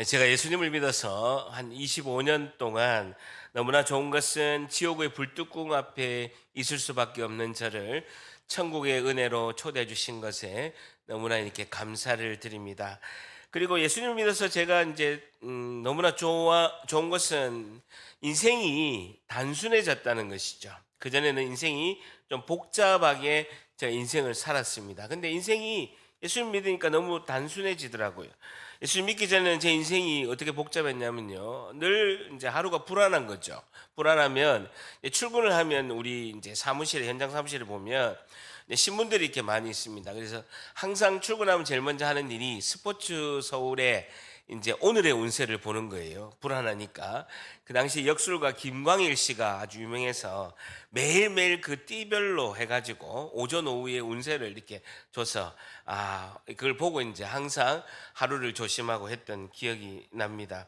제가 예수님을 믿어서 한 25년 동안 너무나 좋은 것은 지옥의 불뚝궁 앞에 있을 수밖에 없는 저를 천국의 은혜로 초대해 주신 것에 너무나 이렇게 감사를 드립니다. 그리고 예수님을 믿어서 제가 이제 너무나 좋은 것은 인생이 단순해졌다는 것이죠. 그전에는 인생이 좀 복잡하게 제 인생을 살았습니다. 근데 인생이 예수님 믿으니까 너무 단순해지더라고요. 예수 믿기 전에는 제 인생이 어떻게 복잡했냐면요. 늘 이제 하루가 불안한 거죠. 불안하면 출근을 하면 우리 이제 사무실에 현장 사무실에 보면 신문들이 이렇게 많이 있습니다. 그래서 항상 출근하면 제일 먼저 하는 일이 스포츠 서울에 이제 오늘의 운세를 보는 거예요. 불안하니까. 그 당시 역술가 김광일 씨가 아주 유명해서 매일매일 그 띠별로 해가지고 오전 오후에 운세를 이렇게 줘서 그걸 보고 이제 항상 하루를 조심하고 했던 기억이 납니다.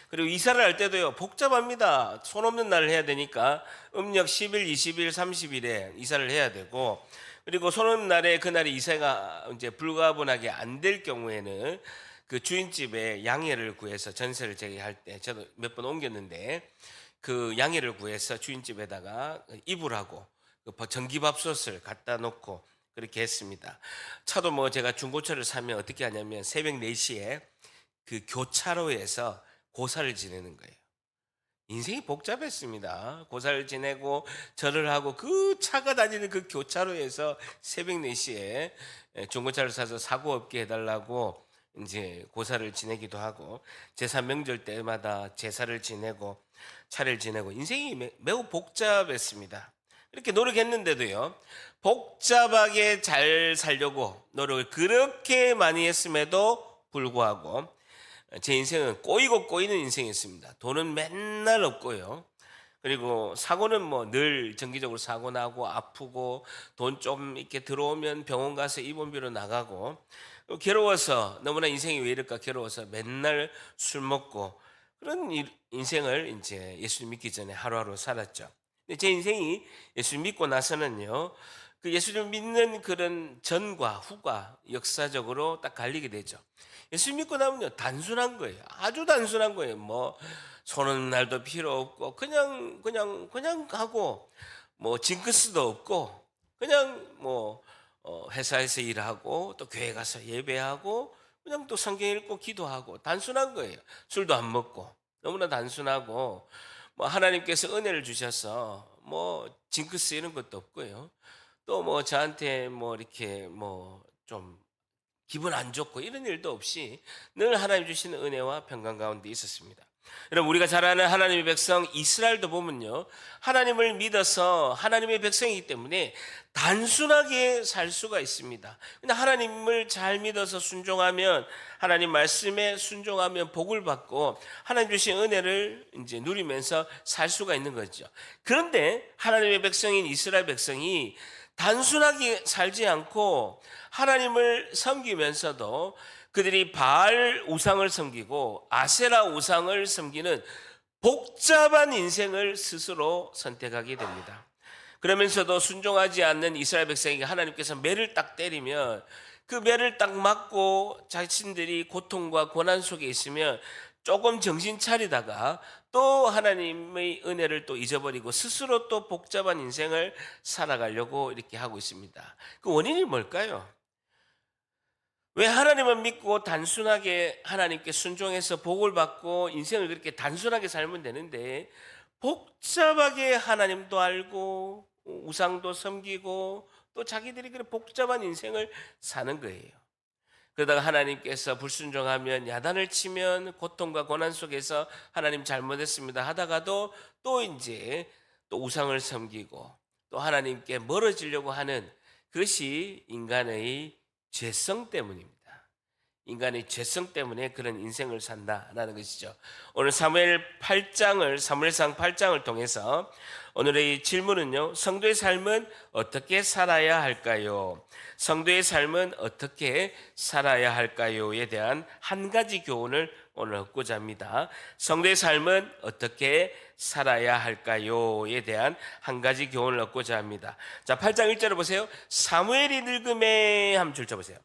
그리고 이사를 할 때도요, 복잡합니다. 손 없는 날을 해야 되니까 음력 10일, 20일, 30일에 이사를 해야 되고, 그리고 손 없는 날에 그날이 이사가 이제 불가분하게 안 될 경우에는 그 주인집에 양해를 구해서 전세를 제기할 때 저도 몇 번 옮겼는데 그 양해를 구해서 주인집에다가 이불하고 그 전기밥솥을 갖다 놓고 그렇게 했습니다. 차도 뭐 제가 중고차를 사면 어떻게 하냐면 새벽 4시에 그 교차로에서 고사를 지내는 거예요. 인생이 복잡했습니다. 고사를 지내고 절을 하고 그 차가 다니는 그 교차로에서 새벽 4시에 중고차를 사서 사고 없게 해달라고 이제 고사를 지내기도 하고 제사 명절 때마다 제사를 지내고 차를 지내고 인생이 매우 복잡했습니다. 이렇게 노력했는데도요. 복잡하게 잘 살려고 노력을 그렇게 많이 했음에도 불구하고 제 인생은 꼬이고 꼬이는 인생이었습니다. 돈은 맨날 없고요. 그리고 사고는 뭐 늘 정기적으로 사고 나고 아프고 돈 좀 이렇게 들어오면 병원 가서 입원비로 나가고 괴로워서 너무나 인생이 왜 이럴까 괴로워서 맨날 술 먹고 그런 인생을 이제 예수 믿기 전에 하루하루 살았죠. 근데 제 인생이 예수 믿고 나서는요. 그 예수를 믿는 그런 전과 후가 역사적으로 딱 갈리게 되죠. 예수 믿고 나면요 단순한 거예요. 아주 단순한 거예요. 뭐 손은 날도 필요 없고 그냥 하고 뭐 징크스도 없고 그냥 뭐 회사에서 일하고 또 교회 가서 예배하고 그냥 또 성경 읽고 기도하고 단순한 거예요. 술도 안 먹고 너무나 단순하고 뭐 하나님께서 은혜를 주셔서 뭐 징크스 이런 것도 없고요. 또 뭐 저한테 뭐 이렇게 뭐 좀 기분 안 좋고 이런 일도 없이 늘 하나님 주시는 은혜와 평강 가운데 있었습니다. 여러분 우리가 잘 아는 하나님의 백성 이스라엘도 보면요. 하나님을 믿어서 하나님의 백성이기 때문에 단순하게 살 수가 있습니다. 근데 하나님을 잘 믿어서 순종하면 하나님 말씀에 순종하면 복을 받고 하나님 주신 은혜를 이제 누리면서 살 수가 있는 거죠. 그런데 하나님의 백성인 이스라엘 백성이 단순하게 살지 않고 하나님을 섬기면서도 그들이 바알 우상을 섬기고 아세라 우상을 섬기는 복잡한 인생을 스스로 선택하게 됩니다. 그러면서도 순종하지 않는 이스라엘 백성에게 하나님께서 매를 딱 때리면 그 매를 딱 맞고 자신들이 고통과 고난 속에 있으면 조금 정신 차리다가 또 하나님의 은혜를 또 잊어버리고 스스로 또 복잡한 인생을 살아가려고 이렇게 하고 있습니다. 그 원인이 뭘까요? 왜 하나님을 믿고 단순하게 하나님께 순종해서 복을 받고 인생을 그렇게 단순하게 살면 되는데 복잡하게 하나님도 알고 우상도 섬기고 또 자기들이 그런 복잡한 인생을 사는 거예요. 그러다가 하나님께서 불순종하면 야단을 치면 고통과 고난 속에서 하나님 잘못했습니다 하다가도 또 이제 또 우상을 섬기고 또 하나님께 멀어지려고 하는 그것이 인간의 죄성 때문입니다. 인간의 죄성 때문에 그런 인생을 산다라는 것이죠. 오늘 사무엘상 8장을 통해서 오늘의 질문은요. 성도의 삶은 어떻게 살아야 할까요? 성도의 삶은 어떻게 살아야 할까요?에 대한 한 가지 교훈을 오늘 얻고자 합니다. 성도의 삶은 어떻게 살아야 할까요?에 대한 한 가지 교훈을 얻고자 합니다. 자, 8장 1절을 보세요. 사무엘이 늙음에 한번 줄 쳐보세요.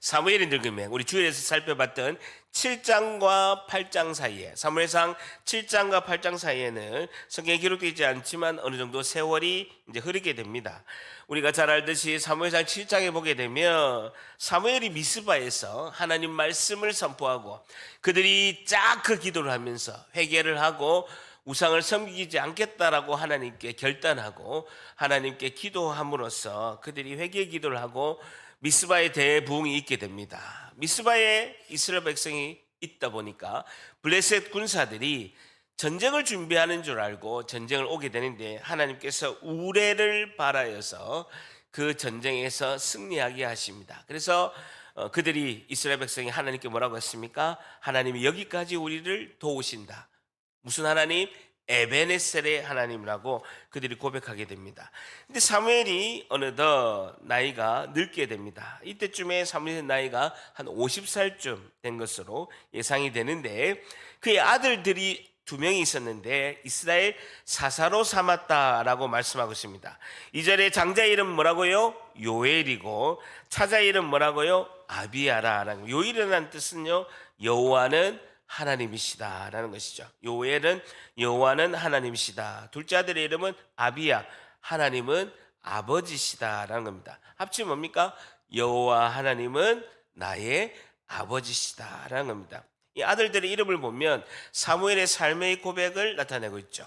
사무엘이 늙으면 우리 주일에서 살펴봤던 7장과 8장 사이에, 사무엘상 7장과 8장 사이에는 성경에 기록되지 않지만 어느 정도 세월이 이제 흐르게 됩니다. 우리가 잘 알듯이 사무엘상 7장에 보게 되면 사무엘이 미스바에서 하나님 말씀을 선포하고 그들이 그 기도를 하면서 회개를 하고 우상을 섬기지 않겠다라고 하나님께 결단하고 하나님께 기도함으로써 그들이 회개 기도를 하고 미스바에 대부흥이 있게 됩니다. 미스바에 이스라엘 백성이 있다 보니까 블레셋 군사들이 전쟁을 준비하는 줄 알고 전쟁을 오게 되는데 하나님께서 우레를 발하여서 그 전쟁에서 승리하게 하십니다. 그래서 그들이 이스라엘 백성이 하나님께 뭐라고 했습니까? 하나님이 여기까지 우리를 도우신다. 무슨 하나님? 에베네셀의 하나님이라고 그들이 고백하게 됩니다. 근데 사무엘이 어느덧 나이가 늙게 됩니다. 이때쯤에 사무엘의 나이가 한 50살쯤 된 것으로 예상이 되는데 그의 아들들이 2명이 있었는데 이스라엘 사사로 삼았다라고 말씀하고 있습니다. 이 절에 장자 이름 뭐라고요? 요엘이고 차자 이름 뭐라고요? 아비야라라는, 요엘이라는 뜻은요 여호와는 하나님이시다라는 것이죠. 요엘은 여호와는 하나님이시다. 둘째 아들의 이름은 아비야, 하나님은 아버지시다라는 겁니다. 합치면 뭡니까? 여호와 하나님은 나의 아버지시다라는 겁니다. 이 아들들의 이름을 보면 사무엘의 삶의 고백을 나타내고 있죠.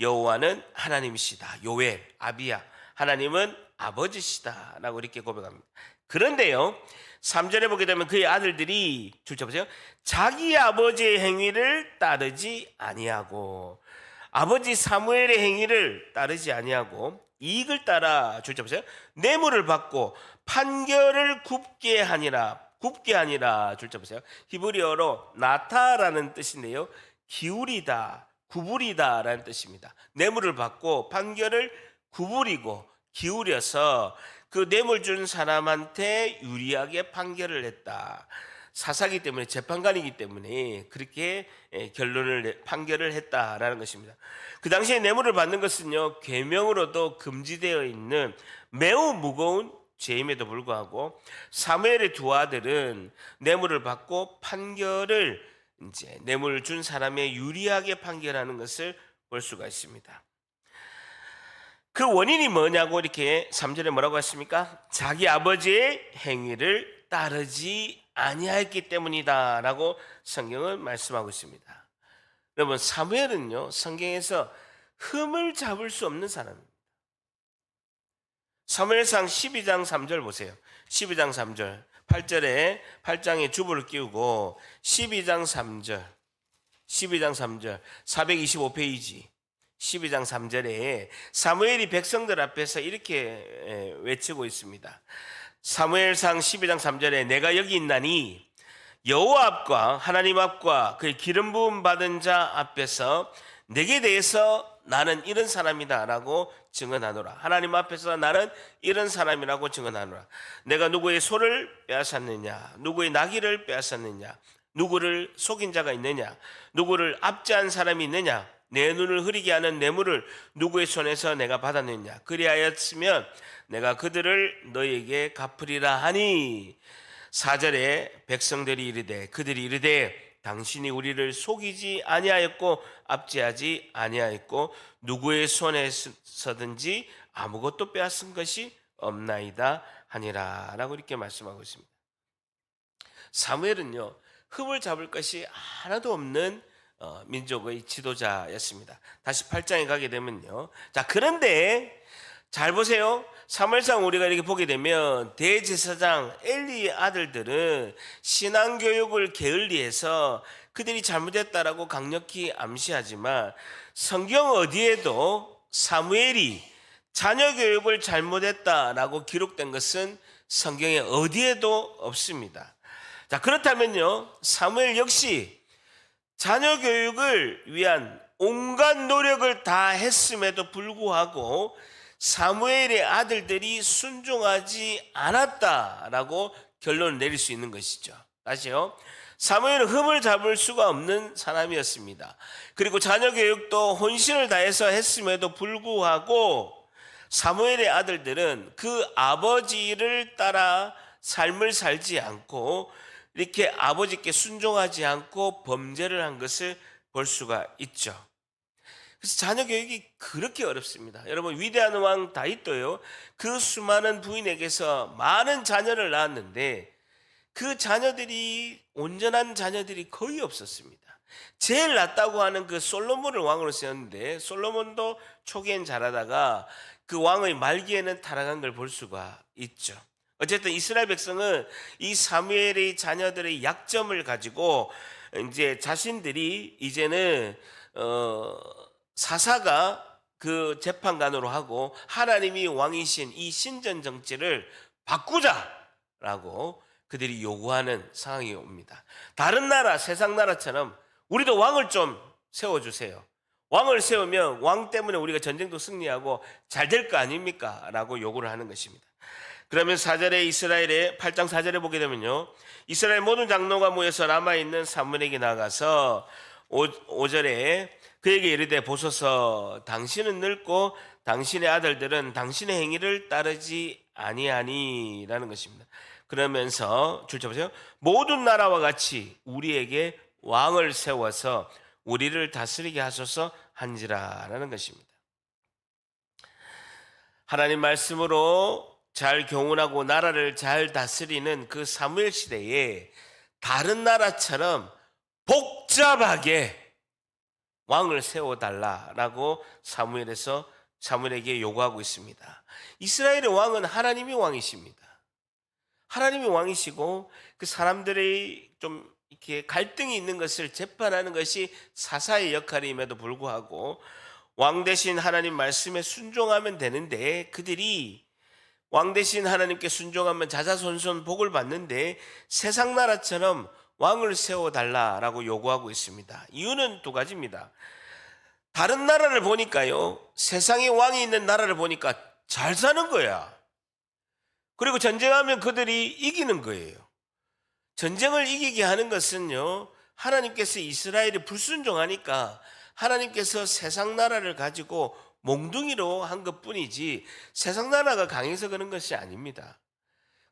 여호와는 하나님이시다. 요엘, 아비야, 하나님은 아버지시다라고 이렇게 고백합니다. 그런데요 3절에 보게 되면 그의 아들들이 줄쳐 보세요. 자기 아버지의 행위를 따르지 아니하고, 아버지 사무엘의 행위를 따르지 아니하고 이익을 따라 줄쳐 보세요. 뇌물을 받고 판결을 굽게 하니라 줄쳐 보세요. 히브리어로 나타라는 뜻인데요 기울이다, 구부리다라는 뜻입니다. 뇌물을 받고 판결을 구부리고 기울여서 그 뇌물 준 사람한테 유리하게 판결을 했다. 사사기 때문에, 재판관이기 때문에 그렇게 판결을 했다라는 것입니다. 그 당시에 뇌물을 받는 것은요 계명으로도 금지되어 있는 매우 무거운 죄임에도 불구하고 사무엘의 2 아들은 뇌물을 받고 판결을 이제 뇌물 준 사람에 유리하게 판결하는 것을 볼 수가 있습니다. 그 원인이 뭐냐고 이렇게 3절에 뭐라고 했습니까? 자기 아버지의 행위를 따르지 아니하였기 때문이다라고 성경은 말씀하고 있습니다. 여러분 사무엘은요 성경에서 흠을 잡을 수 없는 사람입니다. 사무엘상 12장 3절 보세요. 12장 3절 8절에 8장에 주부를 끼우고 12장 3절 425페이지 12장 3절에 사무엘이 백성들 앞에서 이렇게 외치고 있습니다. 사무엘상 12장 3절에 내가 여기 있나니 여호와 앞과 하나님 앞과 그의 기름 부음 받은 자 앞에서 내게 대해서 나는 이런 사람이다 라고 증언하노라. 하나님 앞에서 나는 이런 사람이라고 증언하노라. 내가 누구의 소를 빼앗았느냐, 누구의 나귀를 빼앗았느냐, 누구를 속인 자가 있느냐, 누구를 압제한 사람이 있느냐, 내 눈을 흐리게 하는 뇌물을 누구의 손에서 내가 받았느냐, 그리하였으면 내가 그들을 너에게 갚으리라 하니. 4절에 백성들이 이르되 그들이 이르되 당신이 우리를 속이지 아니하였고 압제하지 아니하였고 누구의 손에서든지 아무것도 빼앗은 것이 없나이다 하니라 라고 이렇게 말씀하고 있습니다. 사무엘은요 흠을 잡을 것이 하나도 없는 민족의 지도자였습니다. 다시 8장에 가게 되면요, 자 그런데 잘 보세요. 사무엘상 우리가 이렇게 보게 되면 대제사장 엘리의 아들들은 신앙교육을 게을리해서 그들이 잘못했다라고 강력히 암시하지만 성경 어디에도 사무엘이 자녀 교육을 잘못했다라고 기록된 것은 성경에 어디에도 없습니다. 자 그렇다면요 사무엘 역시 자녀 교육을 위한 온갖 노력을 다 했음에도 불구하고 사무엘의 아들들이 순종하지 않았다라고 결론을 내릴 수 있는 것이죠. 다시요. 사무엘은 흠을 잡을 수가 없는 사람이었습니다. 그리고 자녀 교육도 혼신을 다해서 했음에도 불구하고 사무엘의 아들들은 그 아버지를 따라 삶을 살지 않고 이렇게 아버지께 순종하지 않고 범죄를 한 것을 볼 수가 있죠. 그래서 자녀 교육이 그렇게 어렵습니다. 여러분, 위대한 왕 다윗도요, 그 수많은 부인에게서 많은 자녀를 낳았는데 그 자녀들이, 온전한 자녀들이 거의 없었습니다. 제일 낫다고 하는 그 솔로몬을 왕으로 세웠는데 솔로몬도 초기엔 잘하다가 그 왕의 말기에는 타락한 걸 볼 수가 있죠. 어쨌든 이스라엘 백성은 이 사무엘의 자녀들의 약점을 가지고 이제 자신들이 이제는 사사가 그 재판관으로 하고 하나님이 왕이신 이 신전 정치를 바꾸자라고 그들이 요구하는 상황이 옵니다. 다른 나라, 세상 나라처럼 우리도 왕을 좀 세워주세요. 왕을 세우면 왕 때문에 우리가 전쟁도 승리하고 잘 될 거 아닙니까? 라고 요구를 하는 것입니다. 그러면 4절에 이스라엘의 8장 4절에 보게 되면요, 이스라엘 모든 장로가 모여서 라마에 있는 사무엘에게 나가서 5절에 그에게 이르되 보소서, 당신은 늙고 당신의 아들들은 당신의 행위를 따르지 아니하니라는 것입니다. 그러면서 줄 쳐보세요. 모든 나라와 같이 우리에게 왕을 세워서 우리를 다스리게 하소서 한지라라는 것입니다. 하나님 말씀으로 잘 교훈하고 나라를 잘 다스리는 그 사무엘 시대에 다른 나라처럼 복잡하게 왕을 세워달라라고 사무엘에게 요구하고 있습니다. 이스라엘의 왕은 하나님이 왕이십니다. 하나님이 왕이시고 그 사람들의 좀 이렇게 갈등이 있는 것을 재판하는 것이 사사의 역할임에도 불구하고 왕 대신 하나님 말씀에 순종하면 되는데, 그들이 왕 대신 하나님께 순종하면 자자손손 복을 받는데 세상 나라처럼 왕을 세워달라라고 요구하고 있습니다. 이유는 두 가지입니다. 다른 나라를 보니까요, 세상에 왕이 있는 나라를 보니까 잘 사는 거야. 그리고 전쟁하면 그들이 이기는 거예요. 전쟁을 이기게 하는 것은요, 하나님께서 이스라엘이 불순종하니까 하나님께서 세상 나라를 가지고 몽둥이로 한 것뿐이지 세상 나라가 강해서 그런 것이 아닙니다.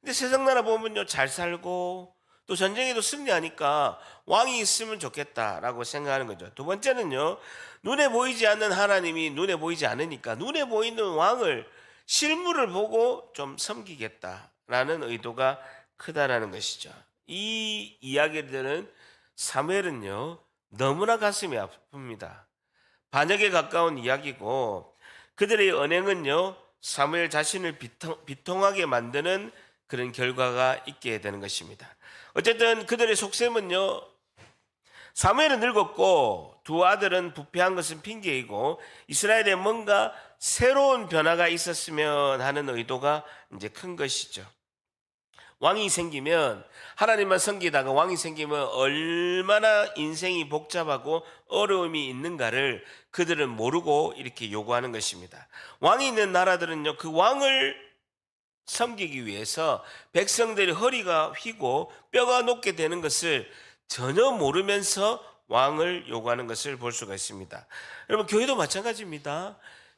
근데 세상 나라 보면요, 잘 살고 또 전쟁에도 승리하니까 왕이 있으면 좋겠다라고 생각하는 거죠. 두 번째는요, 눈에 보이지 않는 하나님이 눈에 보이지 않으니까 눈에 보이는 왕을, 실물을 보고 좀 섬기겠다라는 의도가 크다라는 것이죠. 이 이야기들은 사무엘은요, 너무나 가슴이 아픕니다. 반역에 가까운 이야기고 그들의 언행은요, 사무엘 자신을 비통하게 만드는 그런 결과가 있게 되는 것입니다. 어쨌든 그들의 속셈은요, 사무엘은 늙었고 두 아들은 부패한 것은 핑계이고 이스라엘에 뭔가 새로운 변화가 있었으면 하는 의도가 이제 큰 것이죠. 왕이 생기면, 하나님만 섬기다가 왕이 생기면 얼마나 인생이 복잡하고 어려움이 있는가를 그들은 모르고 이렇게 요구하는 것입니다. 왕이 있는 나라들은요, 그 왕을 섬기기 위해서 백성들의 허리가 휘고 뼈가 녹게 되는 것을 전혀 모르면서 왕을 요구하는 것을 볼 수가 있습니다. 여러분, 교회도 마찬가지입니다.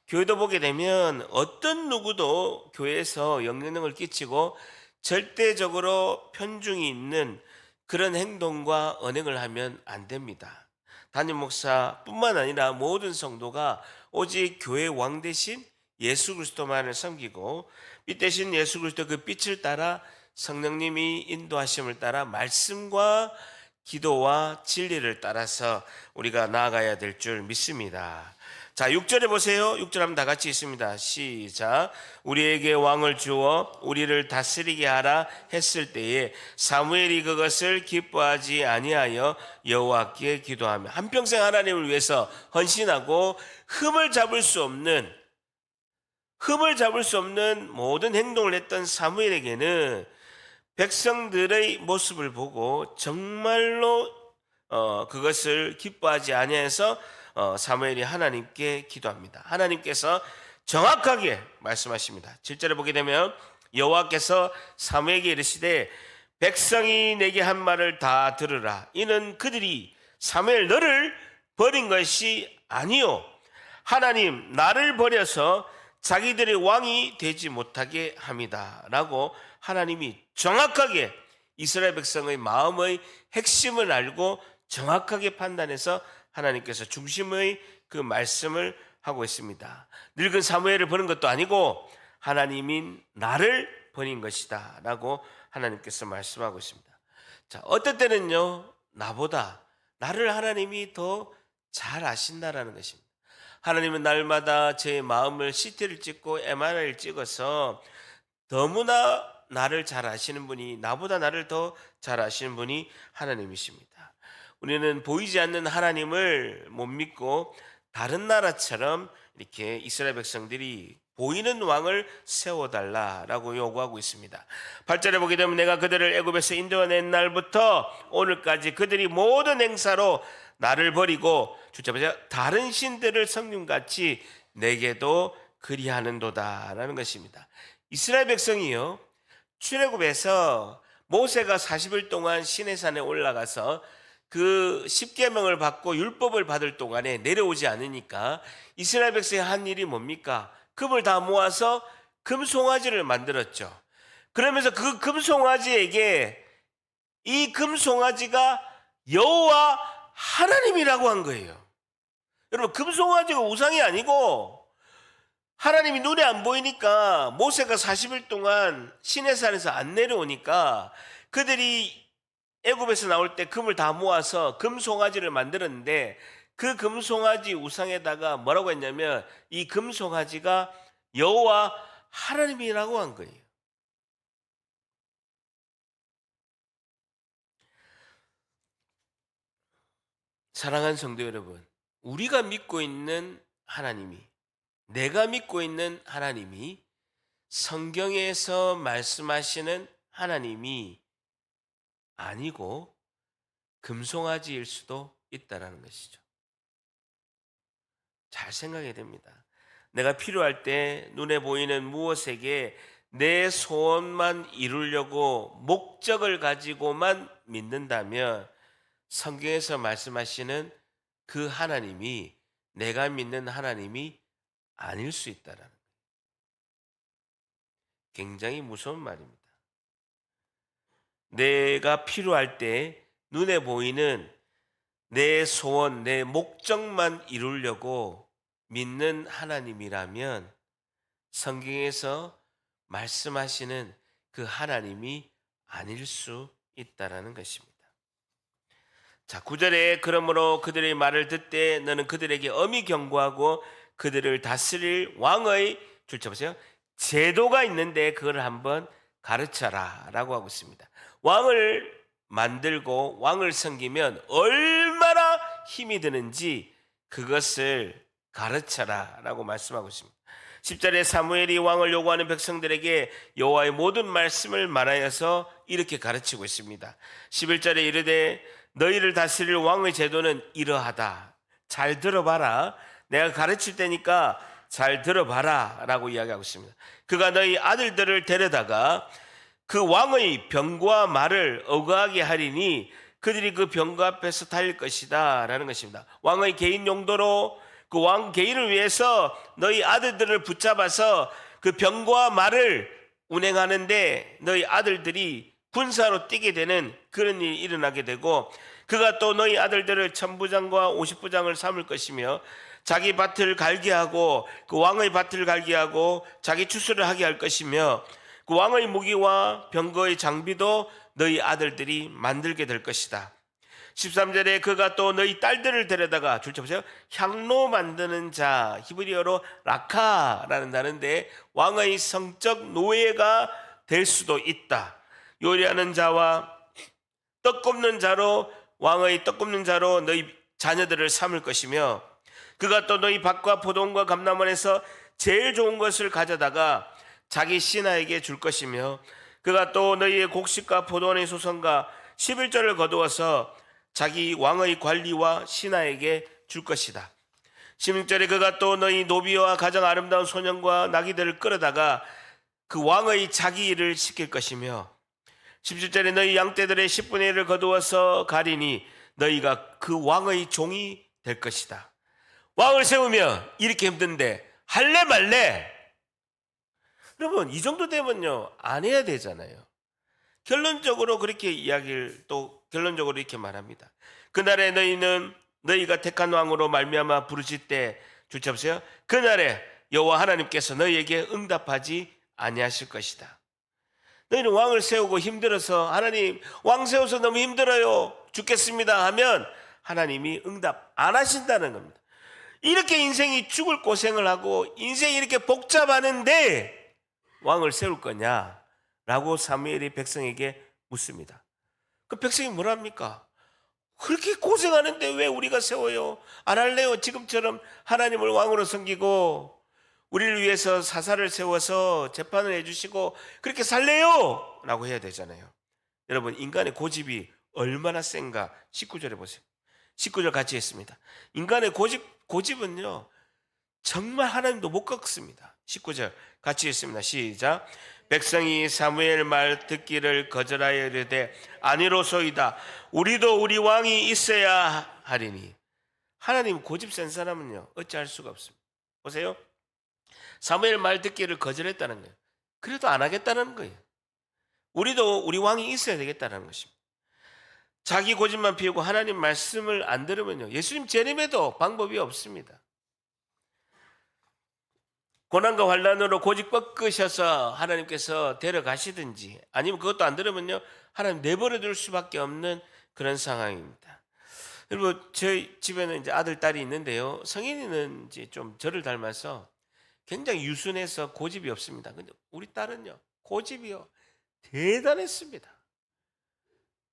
교회도 보게 되면 어떤 누구도 교회에서 영향력을 끼치고 절대적으로 편중이 있는 그런 행동과 언행을 하면 안 됩니다. 담임 목사뿐만 아니라 모든 성도가 오직 교회 왕 대신 예수 그리스도만을 섬기고 빛 대신 예수 그리스도 그 빛을 따라 성령님이 인도하심을 따라 말씀과 기도와 진리를 따라서 우리가 나아가야 될 줄 믿습니다. 자, 6절에 보세요. 6절 한번 다 같이 있습니다. 시작. 우리에게 왕을 주어 우리를 다스리게 하라 했을 때에 사무엘이 그것을 기뻐하지 아니하여 여호와께 기도하며, 한평생 하나님을 위해서 헌신하고 흠을 잡을 수 없는 모든 행동을 했던 사무엘에게는 백성들의 모습을 보고 정말로 그것을 기뻐하지 아니해서 사무엘이 하나님께 기도합니다. 하나님께서 정확하게 말씀하십니다. 7절에 보게 되면 여호와께서 사무엘에게 이르시되 백성이 내게 한 말을 다 들으라. 이는 그들이 사무엘 너를 버린 것이 아니요 하나님 나를 버려서 자기들의 왕이 되지 못하게 함이다 라고 하나님이 정확하게 이스라엘 백성의 마음의 핵심을 알고 정확하게 판단해서 하나님께서 중심의 그 말씀을 하고 있습니다. 늙은 사무엘을 버린 것도 아니고 하나님인 나를 버린 것이다 라고 하나님께서 말씀하고 있습니다. 자, 어떤 때는요, 나보다 나를 하나님이 더 잘 아신다라는 것입니다. 하나님은 날마다 제 마음을 CT를 찍고 MRI를 찍어서 너무나 나를 잘 아시는 분이, 나보다 나를 더 잘 아시는 분이 하나님이십니다. 우리는 보이지 않는 하나님을 못 믿고 다른 나라처럼 이렇게 이스라엘 백성들이 보이는 왕을 세워달라라고 요구하고 있습니다. 8절에 보게 되면 내가 그들을 애굽에서 인도낸 날부터 오늘까지 그들이 모든 행사로 나를 버리고 다른 신들을 섬김같이 내게도 그리하는도다라는 것입니다. 이스라엘 백성이요, 출애굽에서 모세가 40일 동안 시내산에 올라가서 그 십계명을 받고 율법을 받을 동안에 내려오지 않으니까 이스라엘 백성이 한 일이 뭡니까? 금을 다 모아서 금송아지를 만들었죠. 그러면서 그 금송아지에게 이 금송아지가 여호와 하나님이라고 한 거예요. 여러분, 금송아지가 우상이 아니고 하나님이 눈에 안 보이니까 모세가 40일 동안 시내산에서 안 내려오니까 그들이 애굽에서 나올 때 금을 다 모아서 금송아지를 만들었는데 그 금송아지 우상에다가 뭐라고 했냐면 이 금송아지가 여호와 하나님이라고 한 거예요. 사랑하는 성도 여러분, 우리가 믿고 있는 하나님이, 내가 믿고 있는 하나님이 성경에서 말씀하시는 하나님이 아니고 금송아지일 수도 있다라는 것이죠. 잘 생각해야 됩니다. 내가 필요할 때 눈에 보이는 무엇에게 내 소원만 이루려고 목적을 가지고만 믿는다면 성경에서 말씀하시는 그 하나님이 내가 믿는 하나님이 아닐 수 있다라는 거예요. 굉장히 무서운 말입니다. 내가 필요할 때 눈에 보이는 내 소원, 내 목적만 이루려고 믿는 하나님이라면 성경에서 말씀하시는 그 하나님이 아닐 수 있다라는 것입니다. 자, 9절에 그러므로 그들의 말을 듣되 너는 그들에게 엄히 경고하고 그들을 다스릴 왕의 보세요. 제도가 있는데 그걸 한번 가르쳐라 라고 하고 있습니다. 왕을 만들고 왕을 섬기면 얼마나 힘이 드는지 그것을 가르쳐라 라고 말씀하고 있습니다. 10절에 사무엘이 왕을 요구하는 백성들에게 여호와의 모든 말씀을 말하여서 이렇게 가르치고 있습니다. 11절에 이르되 너희를 다스릴 왕의 제도는 이러하다. 잘 들어봐라. 내가 가르칠 테니까 잘 들어봐라 라고 이야기하고 있습니다. 그가 너희 아들들을 데려다가 그 왕의 병과 말을 어거하게 하리니 그들이 그 병과 앞에서 달릴 것이다 라는 것입니다. 왕의 개인 용도로 그 왕 개인을 위해서 너희 아들들을 붙잡아서 그 병과 말을 운행하는데 너희 아들들이 군사로 뛰게 되는 그런 일이 일어나게 되고 그가 또 너희 아들들을 1000부장과 50부장을 삼을 것이며 자기 밭을 갈게 하고 그 왕의 밭을 갈게 하고 자기 추수를 하게 할 것이며 그 왕의 무기와 병거의 장비도 너희 아들들이 만들게 될 것이다. 13절에 그가 또 너희 딸들을 데려다가 보세요. 향로 만드는 자, 히브리어로 라카라는 단어인데 왕의 성적 노예가 될 수도 있다. 요리하는 자와 떡 굽는 자로 왕의 떡 굽는 자로 너희 자녀들을 삼을 것이며 그가 또 너희 밭과 포도원과 감람원에서 제일 좋은 것을 가져다가 자기 신하에게 줄 것이며 그가 또 너희의 곡식과 포도원의 소선과 11절을 거두어서 자기 왕의 관리와 신하에게 줄 것이다. 16절에 그가 또 너희 노비와 가장 아름다운 소년과 나귀들을 끌어다가 그 왕의 자기 일을 시킬 것이며 17절에 너희 양떼들의 10분의 1을 거두어서 가리니 너희가 그 왕의 종이 될 것이다. 왕을 세우면 이렇게 힘든데 할래 말래? 여러분 이 정도 되면요 안 해야 되잖아요. 결론적으로 그렇게 이야기를 또 결론적으로 이렇게 말합니다. 그날에 너희는 너희가 택한 왕으로 말미암아 부르실 때 주체 보세요. 그날에 여호와 하나님께서 너희에게 응답하지 아니하실 것이다. 너희는 왕을 세우고 힘들어서 하나님 왕 세워서 너무 힘들어요 죽겠습니다 하면 하나님이 응답 안 하신다는 겁니다. 이렇게 인생이 죽을 고생을 하고 인생이 이렇게 복잡하는데 왕을 세울 거냐라고 사무엘이 백성에게 묻습니다. 그 백성이 뭐랍니까? 그렇게 고생하는데 왜 우리가 세워요? 안 할래요? 지금처럼 하나님을 왕으로 섬기고 우리를 위해서 사사를 세워서 재판을 해주시고 그렇게 살래요? 라고 해야 되잖아요. 여러분 인간의 고집이 얼마나 센가 19절에 보세요. 19절 같이 했습니다. 인간의 고집은요 정말 하나님도 못 꺾습니다. 19절 같이 했습니다. 시작. 백성이 사무엘 말 듣기를 거절하여 이르되 아니로소이다. 우리도 우리 왕이 있어야 하리니. 하나님 고집 센 사람은요 어찌할 수가 없습니다. 보세요. 사무엘 말 듣기를 거절했다는 거예요. 그래도 안 하겠다는 거예요. 우리도 우리 왕이 있어야 되겠다는 것입니다. 자기 고집만 피우고 하나님 말씀을 안 들으면요 예수님 재림에도 방법이 없습니다. 고난과 환난으로 고집 꺾으셔서 하나님께서 데려가시든지 아니면 그것도 안 들으면요 하나님 내버려 둘 수밖에 없는 그런 상황입니다. 여러분 저희 집에는 이제 아들 딸이 있는데요 성인이는 이제 좀 저를 닮아서 굉장히 유순해서 고집이 없습니다. 근데 우리 딸은요 고집이요 대단했습니다.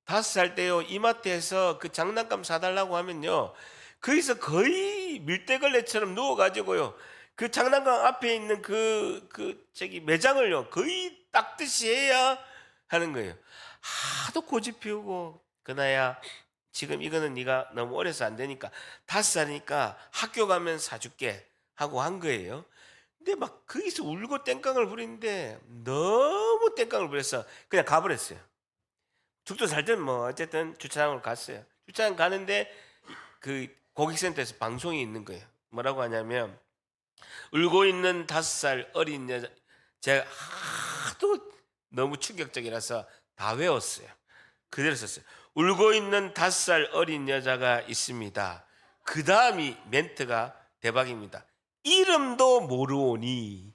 5살 때요 이마트에서 그 장난감 사달라고 하면요 거기서 거의 밀대걸레처럼 누워가지고요 그 장난감 앞에 있는 저기 매장을요 거의 닦듯이 해야 하는 거예요. 하도 고집 피우고 그나야 지금 이거는 네가 너무 어려서 안 되니까 5살이니까 학교 가면 사줄게 하고 한 거예요. 근데 막 거기서 울고 땡깡을 부리는데 너무 땡깡을 부려서 그냥 가버렸어요. 죽도 살든 뭐 어쨌든 주차장으로 갔어요. 주차장 가는데 그 고객센터에서 방송이 있는 거예요. 뭐라고 하냐면 울고 있는 5살 어린 여자, 제가 하도 너무 충격적이라서 다 외웠어요. 그대로 썼어요. 울고 있는 5살 어린 여자가 있습니다. 그 다음이 멘트가 대박입니다. 이름도 모르오니.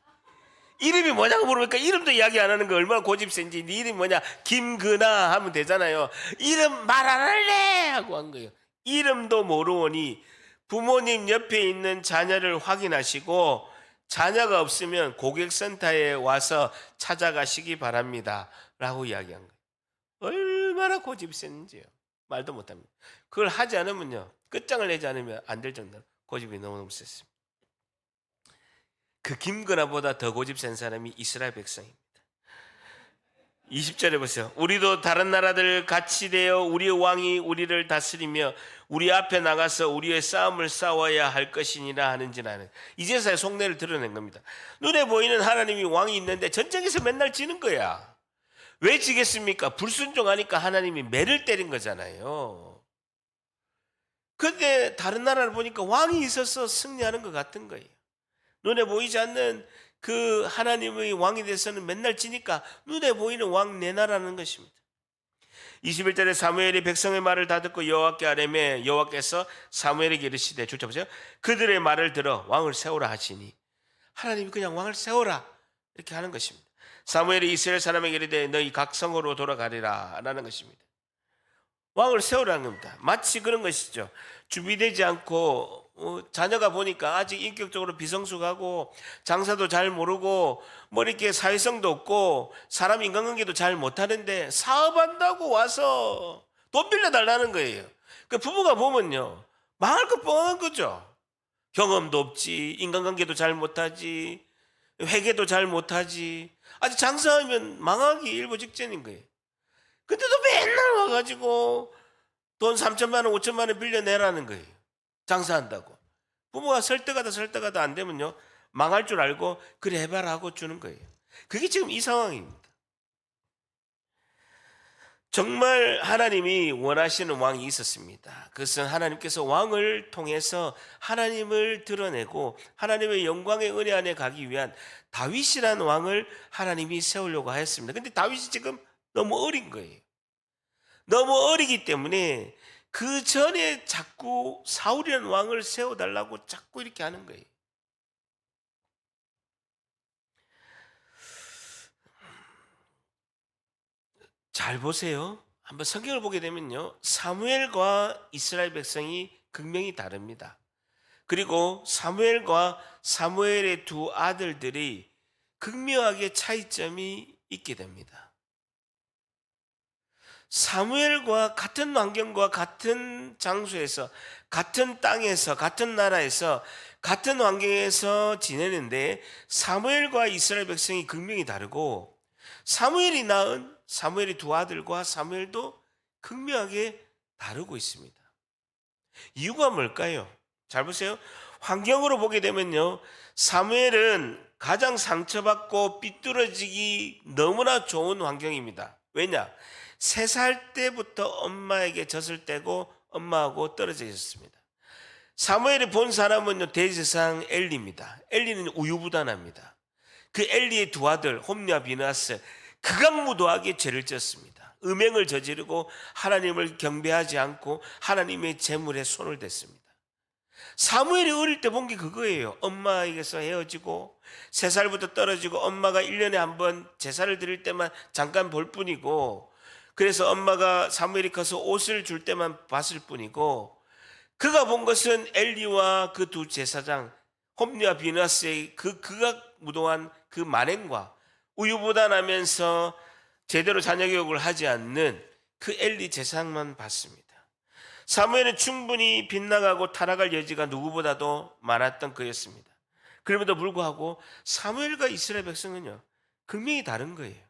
이름이 뭐냐고 물으니까 이름도 이야기 안 하는 거 얼마나 고집센지. 네 이름이 뭐냐 김근아 하면 되잖아요. 이름 말 안 할래 하고 한 거예요. 이름도 모르오니 부모님 옆에 있는 자녀를 확인하시고 자녀가 없으면 고객센터에 와서 찾아가시기 바랍니다 라고 이야기한 거예요. 얼마나 고집이 센지요. 말도 못합니다. 그걸 하지 않으면요 끝장을 내지 않으면 안 될 정도로 고집이 너무너무 셌습니다. 그 김근아보다 더 고집 센 사람이 이스라엘 백성입니다. 20절에 보세요. 우리도 다른 나라들 같이 되어 우리의 왕이 우리를 다스리며 우리 앞에 나가서 우리의 싸움을 싸워야 할 것이니라 하는지라는 이제서야 속내를 드러낸 겁니다. 눈에 보이는 하나님이 왕이 있는데 전쟁에서 맨날 지는 거야. 왜 지겠습니까? 불순종하니까 하나님이 매를 때린 거잖아요. 그런데 다른 나라를 보니까 왕이 있어서 승리하는 것 같은 거예요. 눈에 보이지 않는 그 하나님의 왕이 돼서는 맨날 지니까 눈에 보이는 왕 내놔라는 것입니다. 21절에 사무엘이 백성의 말을 다 듣고 여호와께 아뢰매 여호와께서 사무엘에게 이르시되 주차 보세요. 그들의 말을 들어 왕을 세우라 하시니 하나님이 그냥 왕을 세우라 이렇게 하는 것입니다. 사무엘이 이스라엘 사람에게 이르되 너희 각 성으로 돌아가리라 라는 것입니다. 왕을 세우라는 겁니다. 마치 그런 것이죠. 준비되지 않고 자녀가 보니까 아직 인격적으로 비성숙하고 장사도 잘 모르고 뭐 이렇게 사회성도 없고 사람 인간관계도 잘 못하는데 사업한다고 와서 돈 빌려달라는 거예요. 그 부부가 보면요 망할 것 뻔한 거죠. 경험도 없지, 인간관계도 잘 못하지, 회계도 잘 못하지, 아직 장사하면 망하기 일보 직전인 거예요. 근데도 맨날 와가지고 돈 3천만 원, 5천만 원 빌려내라는 거예요. 장사한다고. 부모가 설득하다 안 되면요 망할 줄 알고 그래 해봐라 하고 주는 거예요. 그게 지금 이 상황입니다. 정말 하나님이 원하시는 왕이 있었습니다. 그것은 하나님께서 왕을 통해서 하나님을 드러내고 하나님의 영광의 은혜 안에 가기 위한 다윗이라는 왕을 하나님이 세우려고 하였습니다. 근데 다윗이 지금 너무 어린 거예요. 너무 어리기 때문에 그 전에 자꾸 사울이라는 왕을 세워달라고 자꾸 이렇게 하는 거예요. 잘 보세요. 한번 성경을 보게 되면요. 사무엘과 이스라엘 백성이 극명히 다릅니다. 그리고 사무엘과 사무엘의 두 아들들이 극명하게 차이점이 있게 됩니다. 사무엘과 같은 환경과 같은 장소에서 같은 땅에서 같은 나라에서 같은 환경에서 지내는데 사무엘과 이스라엘 백성이 극명히 다르고 사무엘이 낳은 사무엘의 두 아들과 사무엘도 극명하게 다르고 있습니다. 이유가 뭘까요? 잘 보세요. 환경으로 보게 되면요. 사무엘은 가장 상처받고 삐뚤어지기 너무나 좋은 환경입니다. 왜냐? 3살 때부터 엄마에게 젖을 떼고 엄마하고 떨어져 있었습니다. 사무엘이 본 사람은요, 대제사장 엘리입니다. 엘리는 우유부단합니다. 그 엘리의 두 아들 홈리와 비느하스 극악무도하게 죄를 졌습니다. 음행을 저지르고 하나님을 경배하지 않고 하나님의 재물에 손을 댔습니다. 사무엘이 어릴 때 본 게 그거예요. 엄마에게서 헤어지고 3살부터 떨어지고 엄마가 1년에 한 번 제사를 드릴 때만 잠깐 볼 뿐이고, 그래서 엄마가 사무엘이 커서 옷을 줄 때만 봤을 뿐이고, 그가 본 것은 엘리와 그 두 제사장 홈리와 비느하스의 그 극악무도한 그 만행과 우유부단하면서 제대로 자녀 교육을 하지 않는 그 엘리 제사장만 봤습니다. 사무엘은 충분히 빗나가고 타락할 여지가 누구보다도 많았던 그였습니다. 그럼에도 불구하고 사무엘과 이스라엘 백성은요, 극명히 다른 거예요.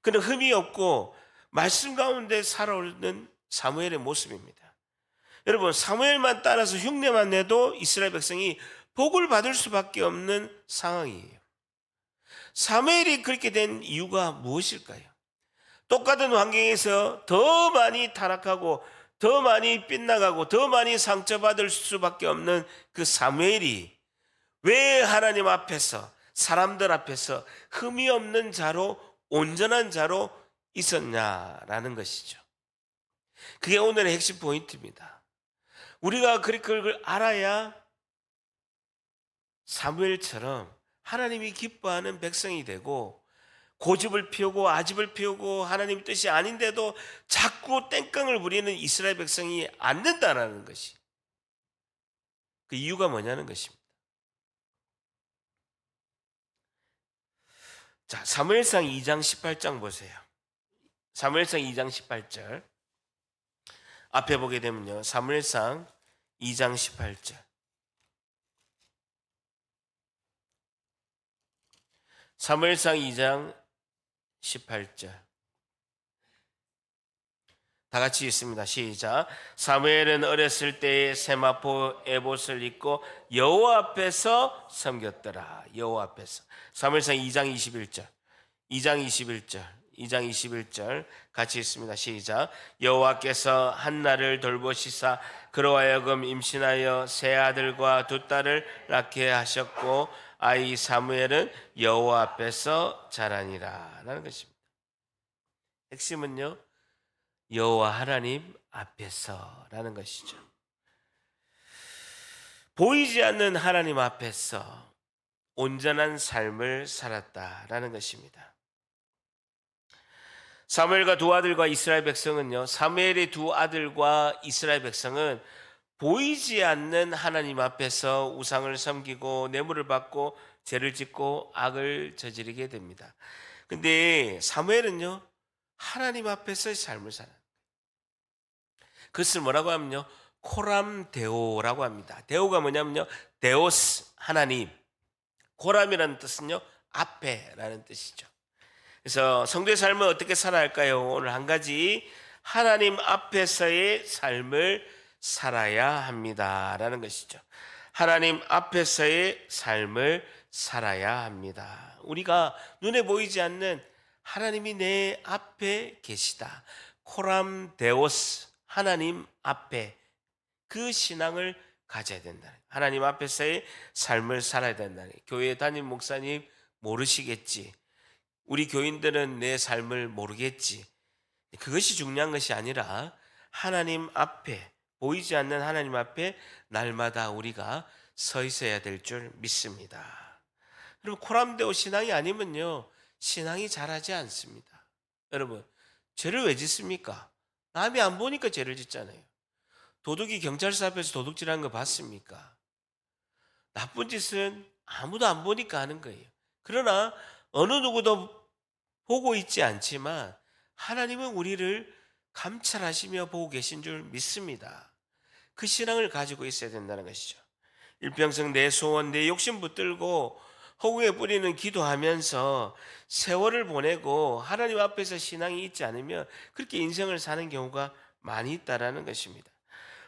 그는 흠이 없고 말씀 가운데 살아오는 사무엘의 모습입니다. 여러분, 사무엘만 따라서 흉내만 내도 이스라엘 백성이 복을 받을 수밖에 없는 상황이에요. 사무엘이 그렇게 된 이유가 무엇일까요? 똑같은 환경에서 더 많이 타락하고 더 많이 빗나가고 더 많이 상처받을 수밖에 없는 그 사무엘이 왜 하나님 앞에서 사람들 앞에서 흠이 없는 자로 온전한 자로 있었냐라는 것이죠. 그게 오늘의 핵심 포인트입니다. 우리가 그걸 알아야 사무엘처럼 하나님이 기뻐하는 백성이 되고, 고집을 피우고 아집을 피우고 하나님 뜻이 아닌데도 자꾸 땡깡을 부리는 이스라엘 백성이 안 된다는 것이, 그 이유가 뭐냐는 것입니다. 자, 사무엘상 2장 18장 보세요. 사무엘상 2장 18절 앞에 보게 되면요, 사무엘상 2장 18절, 사무엘상 2장 18절 다 같이 읽습니다. 시작. 사무엘은 어렸을 때에 세마포 에봇을 입고 여호와 앞에서 섬겼더라. 여호와 앞에서. 사무엘상 2장 21절 2장 21절 2장 21절 같이 읽습니다. 시작. 여호와께서 한나를 돌보시사 그로 하여금 임신하여 세 아들과 두 딸을 낳게 하셨고 아이 사무엘은 여호와 앞에서 자라니라 라는 것입니다. 핵심은요, 여호와 하나님 앞에서라는 것이죠. 보이지 않는 하나님 앞에서 온전한 삶을 살았다라는 것입니다. 사무엘과 두 아들과 이스라엘 백성은요, 사무엘의 두 아들과 이스라엘 백성은 보이지 않는 하나님 앞에서 우상을 섬기고 뇌물을 받고 죄를 짓고 악을 저지르게 됩니다. 근데 사무엘은요, 하나님 앞에서의 삶을 살아요. 그것을 뭐라고 하면요, 코람데오라고 합니다. 데오가 뭐냐면요, 데오스 하나님, 코람이라는 뜻은요, 앞에라는 뜻이죠. 그래서 성도의 삶을 어떻게 살아야 할까요? 오늘 한 가지, 하나님 앞에서의 삶을 살아야 합니다라는 것이죠. 하나님 앞에서의 삶을 살아야 합니다. 우리가 눈에 보이지 않는 하나님이 내 앞에 계시다. 코람 데오스, 하나님 앞에, 그 신앙을 가져야 된다. 하나님 앞에서의 삶을 살아야 된다. 교회 담임 목사님 모르시겠지. 우리 교인들은 내 삶을 모르겠지. 그것이 중요한 것이 아니라 하나님 앞에, 보이지 않는 하나님 앞에 날마다 우리가 서 있어야 될 줄 믿습니다. 여러분, 코람데오 신앙이 아니면요, 신앙이 자라지 않습니다. 여러분, 죄를 왜 짓습니까? 남이 안 보니까 죄를 짓잖아요. 도둑이 경찰서 앞에서 도둑질하는 거 봤습니까? 나쁜 짓은 아무도 안 보니까 하는 거예요. 그러나 어느 누구도 보고 있지 않지만 하나님은 우리를 감찰하시며 보고 계신 줄 믿습니다. 그 신앙을 가지고 있어야 된다는 것이죠. 일평생 내 소원, 내 욕심 붙들고 허공에 뿌리는 기도하면서 세월을 보내고 하나님 앞에서 신앙이 있지 않으면 그렇게 인생을 사는 경우가 많이 있다라는 것입니다.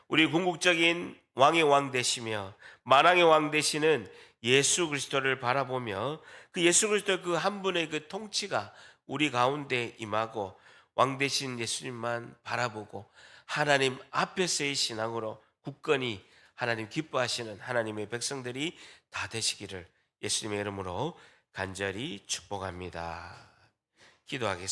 우리 궁극적인 왕의 왕 되시며 만왕의 왕 되시는 예수 그리스도를 바라보며 그 예수 그리스도 그 한 분의 그 통치가 우리 가운데 임하고 왕 되신 예수님만 바라보고 하나님 앞에서의 신앙으로 굳건히 하나님 기뻐하시는 하나님의 백성들이 다 되시기를 예수님의 이름으로 간절히 축복합니다. 기도하겠습니다.